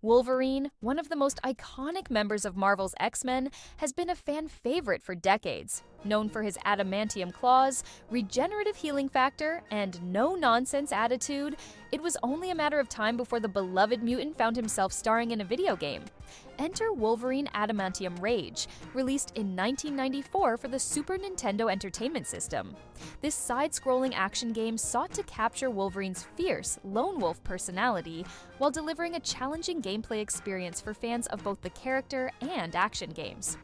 Wolverine, one of the most iconic members of Marvel's X-Men, has been a fan favorite for decades. Known for his adamantium claws, regenerative healing factor, and no-nonsense attitude, it was only a matter of time before the beloved mutant found himself starring in a video game. Enter Wolverine Adamantium Rage, released in 1994 for the Super Nintendo Entertainment System. This side-scrolling action game sought to capture Wolverine's fierce, lone wolf personality while delivering a challenging gameplay experience for fans of both the character and action games.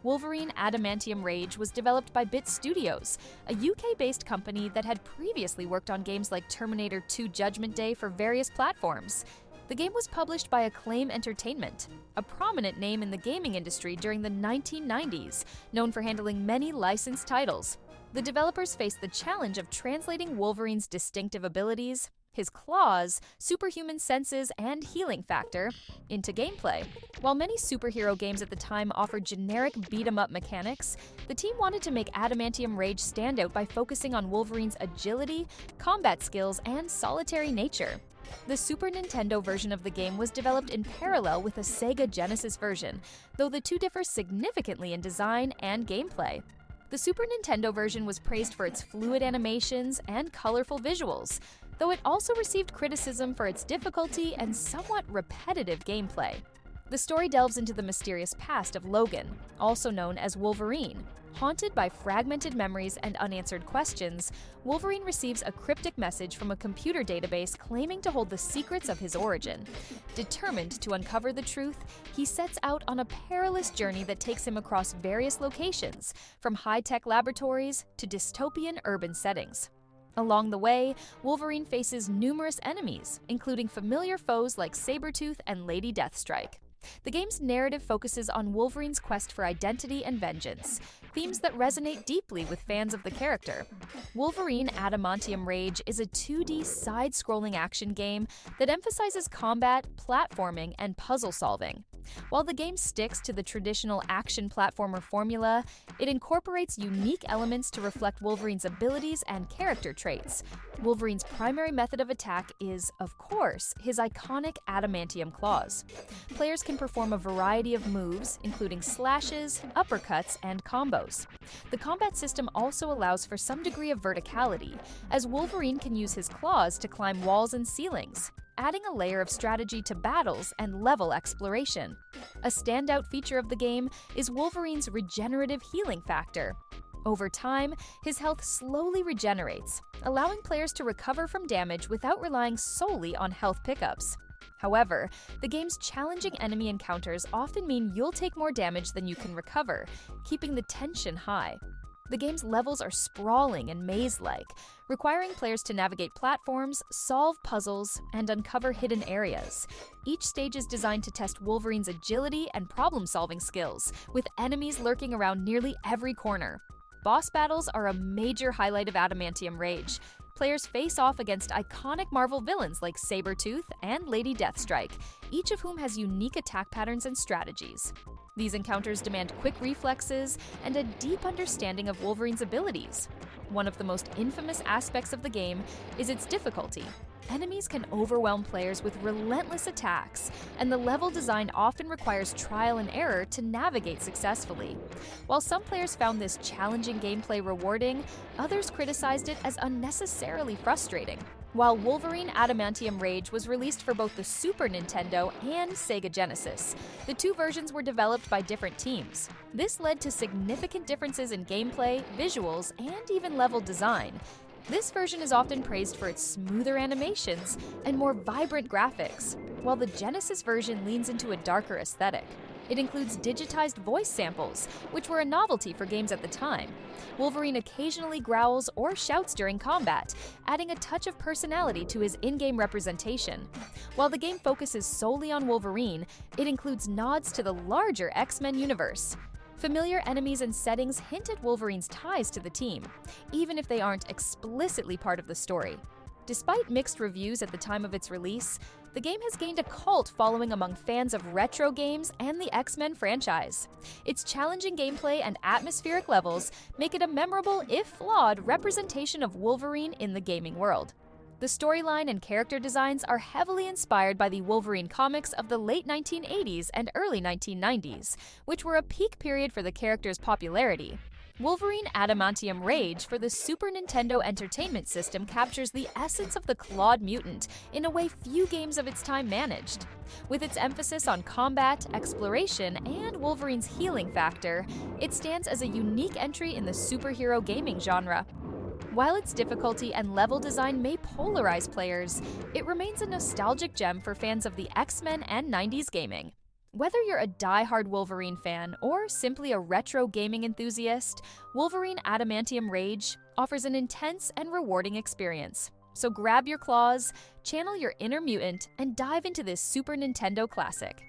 Wolverine Adamantium Rage was developed by Bit Studios, a UK-based company that had previously worked on games like Terminator 2 Judgment Day for various platforms. The game was published by Acclaim Entertainment, a prominent name in the gaming industry during the 1990s, known for handling many licensed titles. The developers faced the challenge of translating Wolverine's distinctive abilities, his claws, superhuman senses, and healing factor into gameplay. While many superhero games at the time offered generic beat-em-up mechanics, the team wanted to make Adamantium Rage stand out by focusing on Wolverine's agility, combat skills, and solitary nature. The Super Nintendo version of the game was developed in parallel with a Sega Genesis version, though the two differ significantly in design and gameplay. The Super Nintendo version was praised for its fluid animations and colorful visuals, though it also received criticism for its difficulty and somewhat repetitive gameplay. The story delves into the mysterious past of Logan, also known as Wolverine. Haunted by fragmented memories and unanswered questions, Wolverine receives a cryptic message from a computer database claiming to hold the secrets of his origin. Determined to uncover the truth, he sets out on a perilous journey that takes him across various locations, from high-tech laboratories to dystopian urban settings. Along the way, Wolverine faces numerous enemies, including familiar foes like Sabretooth and Lady Deathstrike. The game's narrative focuses on Wolverine's quest for identity and vengeance, themes that resonate deeply with fans of the character. Wolverine Adamantium Rage is a 2D side-scrolling action game that emphasizes combat, platforming, and puzzle solving. While the game sticks to the traditional action platformer formula, it incorporates unique elements to reflect Wolverine's abilities and character traits. Wolverine's primary method of attack is, of course, his iconic adamantium claws. Players can perform a variety of moves, including slashes, uppercuts, and combos. The combat system also allows for some degree of verticality, as Wolverine can use his claws to climb walls and ceilings, adding a layer of strategy to battles and level exploration. A standout feature of the game is Wolverine's regenerative healing factor. Over time, his health slowly regenerates, allowing players to recover from damage without relying solely on health pickups. However, the game's challenging enemy encounters often mean you'll take more damage than you can recover, keeping the tension high. The game's levels are sprawling and maze-like, requiring players to navigate platforms, solve puzzles, and uncover hidden areas. Each stage is designed to test Wolverine's agility and problem-solving skills, with enemies lurking around nearly every corner. Boss battles are a major highlight of Adamantium Rage. Players face off against iconic Marvel villains like Sabretooth and Lady Deathstrike, each of whom has unique attack patterns and strategies. These encounters demand quick reflexes and a deep understanding of Wolverine's abilities. One of the most infamous aspects of the game is its difficulty. Enemies can overwhelm players with relentless attacks, and the level design often requires trial and error to navigate successfully. While some players found this challenging gameplay rewarding, others criticized it as unnecessarily frustrating. While Wolverine Adamantium Rage was released for both the Super Nintendo and Sega Genesis, the two versions were developed by different teams. This led to significant differences in gameplay, visuals, and even level design. This version is often praised for its smoother animations and more vibrant graphics, while the Genesis version leans into a darker aesthetic. It includes digitized voice samples, which were a novelty for games at the time. Wolverine occasionally growls or shouts during combat, adding a touch of personality to his in-game representation. While the game focuses solely on Wolverine, it includes nods to the larger X-Men universe. Familiar enemies and settings hint at Wolverine's ties to the team, even if they aren't explicitly part of the story. Despite mixed reviews at the time of its release, the game has gained a cult following among fans of retro games and the X-Men franchise. Its challenging gameplay and atmospheric levels make it a memorable, if flawed, representation of Wolverine in the gaming world. The storyline and character designs are heavily inspired by the Wolverine comics of the late 1980s and early 1990s, which were a peak period for the character's popularity. Wolverine Adamantium Rage for the Super Nintendo Entertainment System captures the essence of the clawed mutant in a way few games of its time managed. With its emphasis on combat, exploration, and Wolverine's healing factor, it stands as a unique entry in the superhero gaming genre. While its difficulty and level design may polarize players, it remains a nostalgic gem for fans of the X-Men and 90s gaming. Whether you're a die-hard Wolverine fan or simply a retro gaming enthusiast, Wolverine Adamantium Rage offers an intense and rewarding experience. So grab your claws, channel your inner mutant, and dive into this Super Nintendo classic.